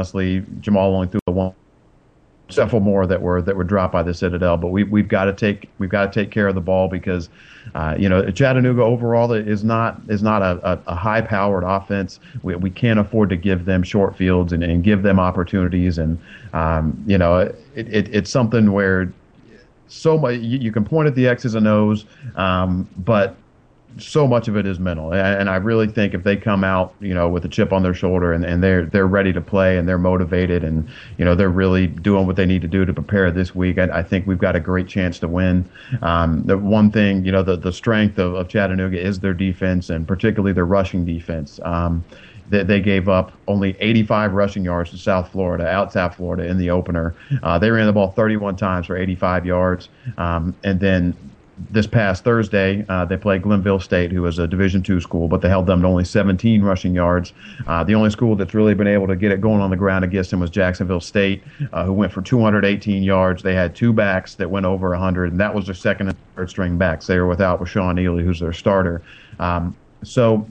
honestly, Jamal only threw the one. Several more that were dropped by the Citadel, but we've got to take care of the ball because Chattanooga overall is not a high powered offense. We can't afford to give them short fields and give them opportunities, and it's something where so much you can point at the X's and O's, but so much of it is mental. And I really think if they come out, with a chip on their shoulder and they're ready to play and they're motivated and, they're really doing what they need to do to prepare this week, I think we've got a great chance to win. The one thing, the strength of Chattanooga is their defense and particularly their rushing defense. They gave up only 85 rushing yards to South Florida in the opener. They ran the ball 31 times for 85 yards. And then this past Thursday, they played Glenville State, who is a Division II school, but they held them to only 17 rushing yards. The only school that's really been able to get it going on the ground against them was Jacksonville State, who went for 218 yards. They had two backs that went over 100, and that was their second and third string backs. They were without Rashawn Ely, who's their starter. So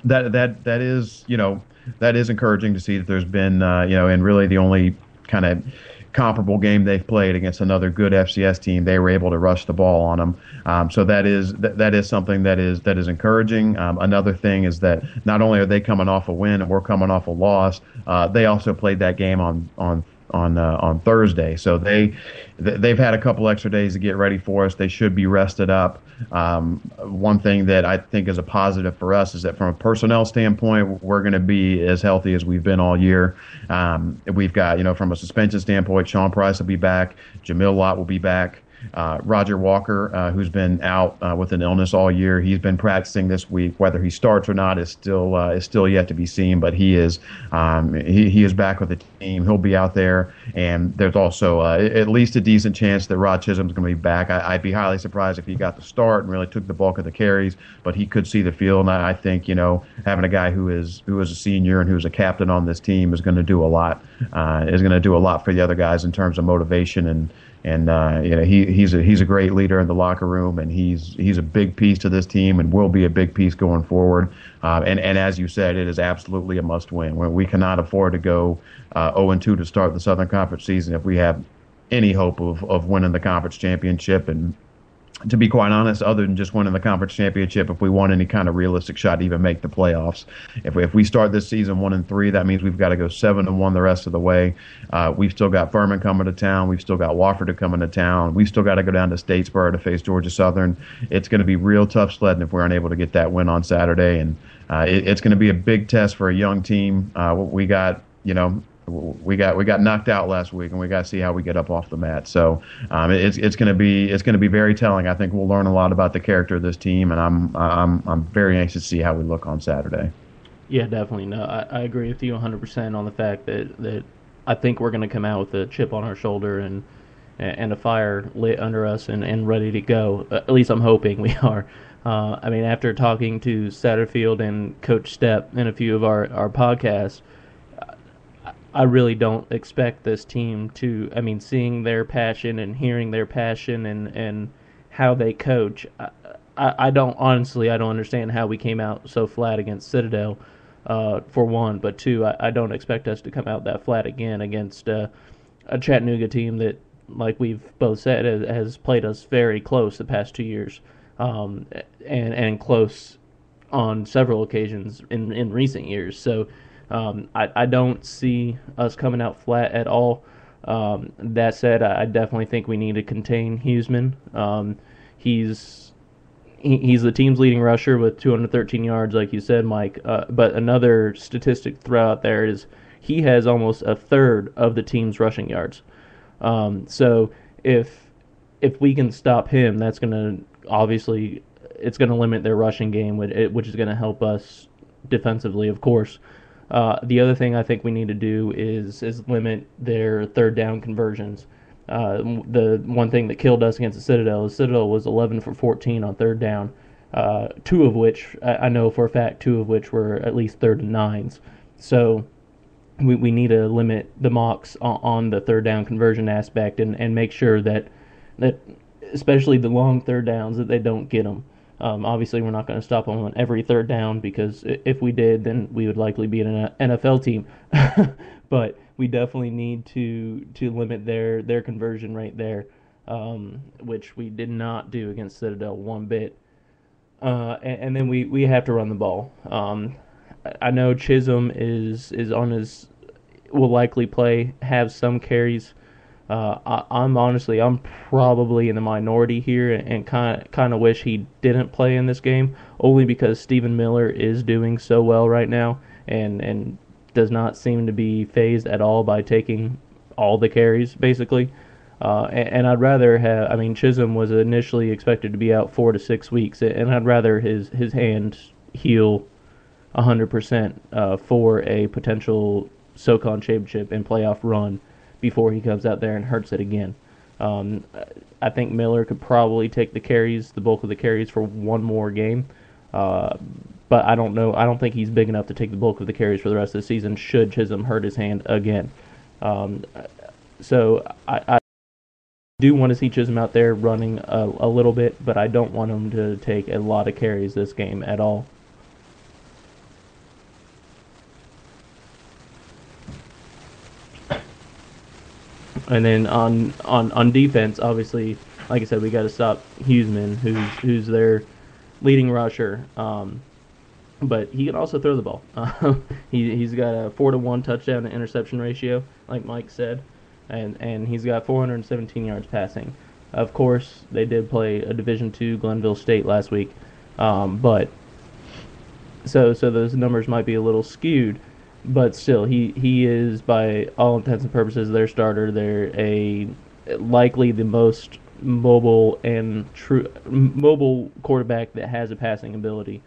that is encouraging to see that there's been and really the only kind of comparable game they've played against another good FCS team, they were able to rush the ball on them. So that is something that is encouraging. Another thing is that not only are they coming off a win and we're coming off a loss, they also played that game on Thursday. So they've had a couple extra days to get ready for us. They should be rested up. One thing that I think is a positive for us is that from a personnel standpoint, we're going to be as healthy as we've been all year. We've got, from a suspension standpoint, Sean Price will be back. Jamil Lott will be back. Roger Walker, who's been out with an illness all year, he's been practicing this week. Whether he starts or not is still yet to be seen. But he is back with the team. He'll be out there, and there's also at least a decent chance that Rod Chisholm's going to be back. I'd be highly surprised if he got the start and really took the bulk of the carries, but he could see the field. And I think having a guy who is a senior and who's a captain on this team is going to do a lot. Is going to do a lot for the other guys in terms of motivation and he's a great leader in the locker room, and he's a big piece to this team and will be a big piece going forward. And as you said, it is absolutely a must-win. We cannot afford to go 0-2 to start the Southern Conference season if we have any hope of winning the conference championship. And to be quite honest, other than just winning the conference championship, if we want any kind of realistic shot to even make the playoffs, if we start this season 1-3, that means we've got to go 7-1 the rest of the way. We've still got Furman coming to town. We've still got Wofford coming to town. We've still got to go down to Statesboro to face Georgia Southern. It's going to be real tough sledding if we aren't able to get that win on Saturday, and it's going to be a big test for a young team. We got knocked out last week, and we got to see how we get up off the mat. So it's going to be very telling. I think we'll learn a lot about the character of this team, and I'm very anxious to see how we look on Saturday. Yeah, definitely. No, I agree with you 100% on the fact that I think we're going to come out with a chip on our shoulder and a fire lit under us and ready to go. At least I'm hoping we are. After talking to Satterfield and Coach Stepp in a few of our podcasts, I really don't expect this team to, seeing their passion and hearing their passion and how they coach, I don't understand how we came out so flat against Citadel, for one, but two, I don't expect us to come out that flat again against a Chattanooga team that, like we've both said, has played us very close the past 2 years, and close on several occasions in recent years. So I don't see us coming out flat at all. That said, I definitely think we need to contain Huseman. He's the team's leading rusher with 213 yards, like you said, Mike. But another statistic to throw out there is he has almost a third of the team's rushing yards. So if we can stop him, that's going to obviously it's going to limit their rushing game, which is going to help us defensively, of course. The other thing I think we need to do is limit their third down conversions. The one thing that killed us against the Citadel was 11 for 14 on third down, two of which, I know for a fact, were at least third and nines. So we need to limit the mocks on the third down conversion aspect and make sure that especially the long third downs, that they don't get them. Obviously, we're not going to stop them on every third down, because if we did, then we would likely be an NFL team. but we definitely need to limit their conversion rate there, which we did not do against Citadel one bit. And then we have to run the ball. I know Chisholm is on his will likely have some carries. I'm probably in the minority here, and kind of wish he didn't play in this game, only because Stephen Miller is doing so well right now, and does not seem to be phased at all by taking all the carries basically. And I'd rather have. I mean, Chisholm was initially expected to be out 4 to 6 weeks, and I'd rather his hand heal 100% for a potential SoCon championship and playoff run before he comes out there and hurts it again. I think Miller could probably take the bulk of the carries for one more game. But I don't know. I don't think he's big enough to take the bulk of the carries for the rest of the season should Chisholm hurt his hand again. So I do want to see Chisholm out there running a little bit, but I don't want him to take a lot of carries this game at all. And then on defense, obviously, like I said, we got to stop Huseman, who's their leading rusher. But he can also throw the ball. He's got a 4-to-1 touchdown to interception ratio, like Mike said, and he's got 417 yards passing. Of course, they did play a Division II Glenville State last week, but so those numbers might be a little skewed. But still, he is, by all intents and purposes, their starter. They're likely the most mobile quarterback that has a passing ability.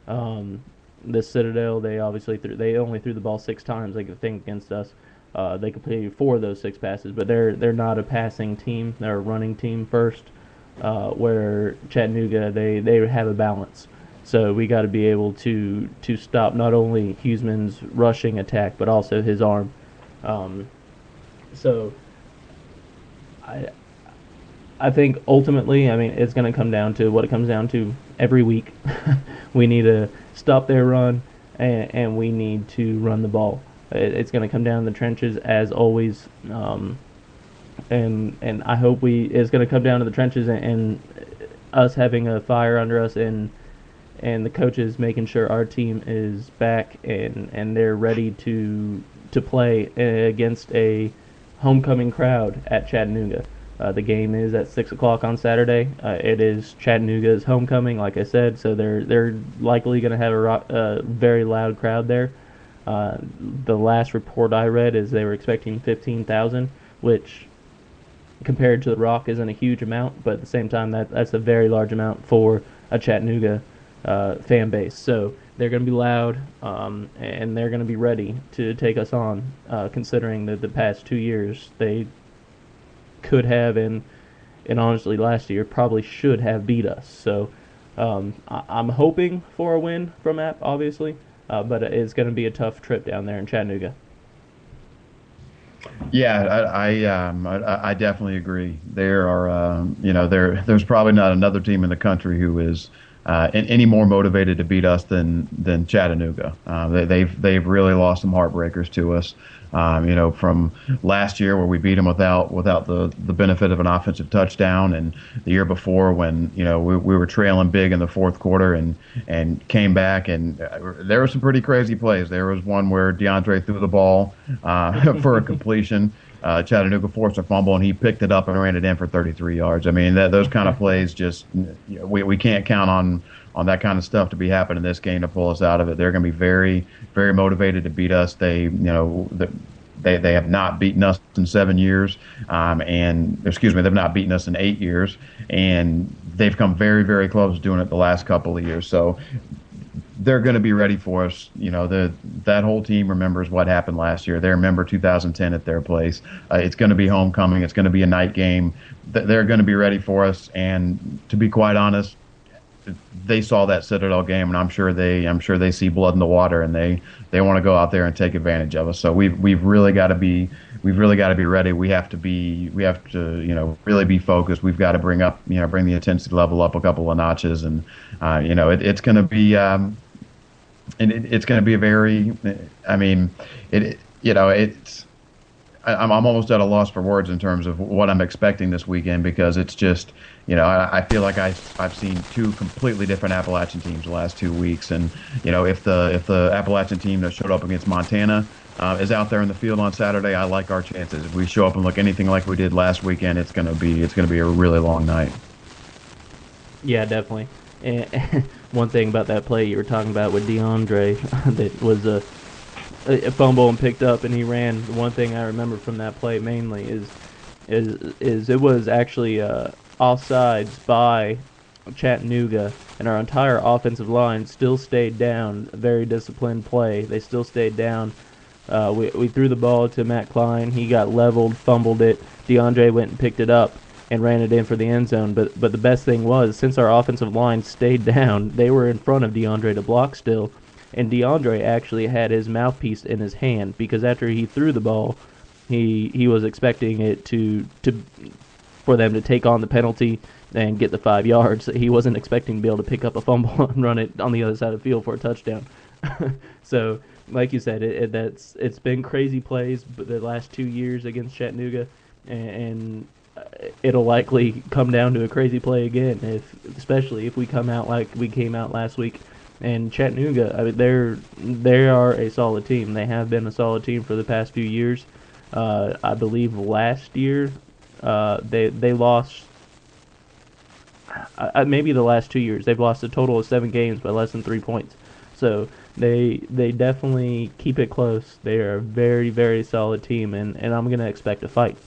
The Citadel, they only threw the ball 6 times. They could think against us. They completed 4 of those 6 passes, but they're not a passing team. They're a running team first. Where Chattanooga, they have a balance. So we got to be able to stop not only Huseman's rushing attack, but also his arm. So I think ultimately, I mean, it's going to come down to what it comes down to every week. We need to stop their run, and we need to run the ball. It's going to come down to the trenches as always. And I hope it's going to come down to the trenches and us having a fire under us and the coaches making sure our team is back and they're ready to play against a homecoming crowd at Chattanooga. The game is at 6 o'clock on Saturday. It is Chattanooga's homecoming, like I said, so they're likely going to have a very loud crowd there. The last report I read is they were expecting 15,000, which compared to the Rock isn't a huge amount, but at the same time that's a very large amount for a Chattanooga fan base. So they're going to be loud, and they're going to be ready to take us on, considering that the past 2 years they could have, and honestly last year probably should have beat us. So I'm hoping for a win from App, obviously, but it's going to be a tough trip down there in Chattanooga. Yeah, I definitely agree. There are, there's probably not another team in the country who is any more motivated to beat us than Chattanooga. They've really lost some heartbreakers to us. From last year where we beat them without the benefit of an offensive touchdown, and the year before when we were trailing big in the fourth quarter and came back, and there were some pretty crazy plays. There was one where DeAndre threw the ball for a completion. Chattanooga forced a fumble, and he picked it up and ran it in for 33 yards. I mean, those kind of plays just we can't count on that kind of stuff to be happening in this game to pull us out of it. They're going to be very, very motivated to beat us. They have not beaten us in 7 years, they've not beaten us in 8 years, and they've come very, very close to doing it the last couple of years. So they're going to be ready for us. That whole team remembers what happened last year. They remember 2010 at their place. It's going to be homecoming. It's going to be a night game. They're going to be ready for us. And to be quite honest, they saw that Citadel game, and I'm sure they see blood in the water, and they want to go out there and take advantage of us. So we've really got to be ready. We have to really be focused. We've got to bring the intensity level up a couple of notches, and it's going to be it's going to be a very, it's I'm almost at a loss for words in terms of what I'm expecting this weekend because it's just, I feel like I've seen two completely different Appalachian teams the last 2 weeks, and if the Appalachian team that showed up against Montana is out there in the field on Saturday, I like our chances. If we show up and look anything like we did last weekend, it's gonna be a really long night. Yeah, definitely. And one thing about that play you were talking about with DeAndre that was a fumble and picked up and he ran. The one thing I remember from that play mainly is it was actually offsides by Chattanooga, and our entire offensive line still stayed down. A very disciplined play. They still stayed down. We threw the ball to Matt Klein. He got leveled, fumbled it. DeAndre went and picked it up and ran it in for the end zone. But the best thing was, since our offensive line stayed down, they were in front of DeAndre to block still. And DeAndre actually had his mouthpiece in his hand because after he threw the ball, he was expecting it to for them to take on the penalty and get the 5 yards. He wasn't expecting to be able to pick up a fumble and run it on the other side of the field for a touchdown. So, like you said, it's been crazy plays the last 2 years against Chattanooga, and it'll likely come down to a crazy play again, especially if we come out like we came out last week. And Chattanooga, I mean, they are a solid team. They have been a solid team for the past few years. I believe last year they lost. Maybe the last 2 years they've lost a total of 7 games by less than 3 points. So they definitely keep it close. They are a very, very solid team, and I'm gonna expect a fight.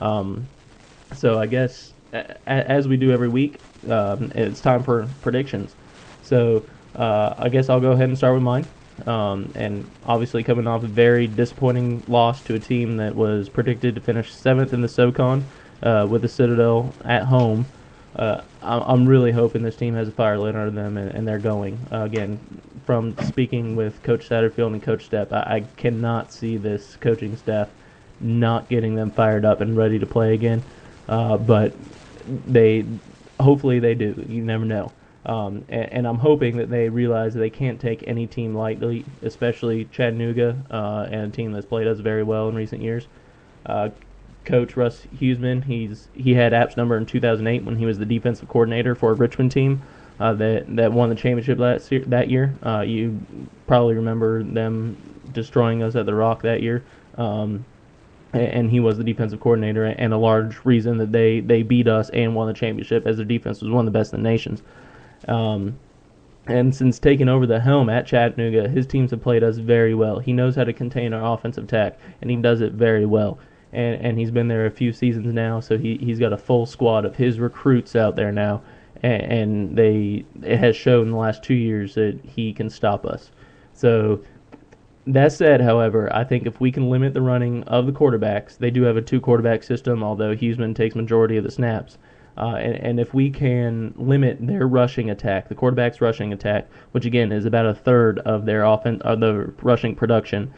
So I guess as we do every week, it's time for predictions. So I guess I'll go ahead and start with mine. And obviously coming off a very disappointing loss to a team that was predicted to finish 7th in the SoCon with the Citadel at home. I'm really hoping this team has a fire lit under them and they're going. Again, from speaking with Coach Satterfield and Coach Stepp, I cannot see this coaching staff not getting them fired up and ready to play again. But hopefully they do. You never know. And I'm hoping that they realize that they can't take any team lightly, especially Chattanooga, and a team that's played us very well in recent years. Coach Russ Huseman, he had App's number in 2008 when he was the defensive coordinator for a Richmond team that won the championship that year. You probably remember them destroying us at the Rock that year. And he was the defensive coordinator, and a large reason that they beat us and won the championship, as their defense was one of the best in the nations. And since taking over the helm at Chattanooga, his teams have played us very well. He knows how to contain our offensive attack, and he does it very well. And he's been there a few seasons now, so he's got a full squad of his recruits out there now, and it has shown in the last 2 years that he can stop us. So that said, however, I think if we can limit the running of the quarterbacks, they do have a 2-quarterback system, although Huseman takes majority of the snaps. And if we can limit their rushing attack, the quarterback's rushing attack, which again is about a third of their of the rushing production,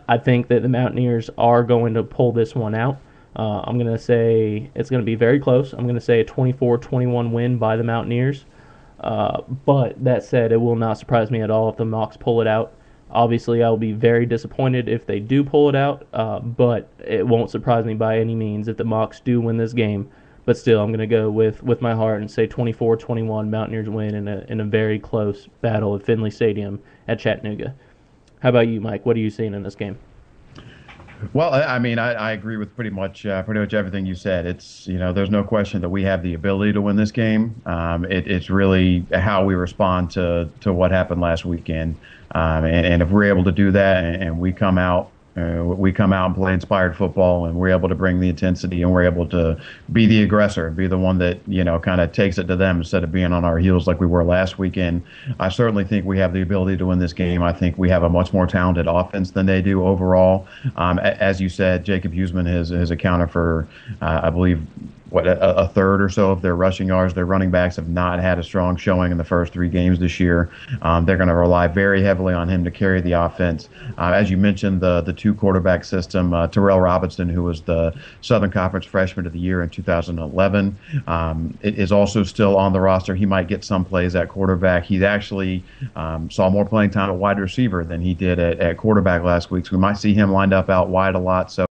I think that the Mountaineers are going to pull this one out. I'm going to say it's going to be very close. I'm going to say a 24-21 win by the Mountaineers. But that said, it will not surprise me at all if the Mocs pull it out. Obviously, I'll be very disappointed if they do pull it out, but it won't surprise me by any means if the Mocs do win this game. But still, I'm going to go with my heart and say 24-21 Mountaineers win in a very close battle at Finley Stadium at Chattanooga. How about you, Mike? What are you seeing in this game? Well, I mean, I agree with pretty much everything you said. It's, there's no question that we have the ability to win this game. It's really how we respond to what happened last weekend. And if we're able to do that and we come out and play inspired football, and we're able to bring the intensity, and we're able to be the aggressor, be the one that, kind of takes it to them instead of being on our heels like we were last weekend. I certainly think we have the ability to win this game. I think we have a much more talented offense than they do overall. As you said, Jacob Huseman has accounted for, I believe, a third or so of their rushing yards. Their running backs have not had a strong showing in the first 3 games this year. They're going to rely very heavily on him to carry the offense. As you mentioned, the two quarterback system, Terrell Robinson, who was the Southern Conference Freshman of the Year in 2011, is also still on the roster. He might get some plays at quarterback. He actually saw more playing time at wide receiver than he did at quarterback last week, so we might see him lined up out wide a lot. So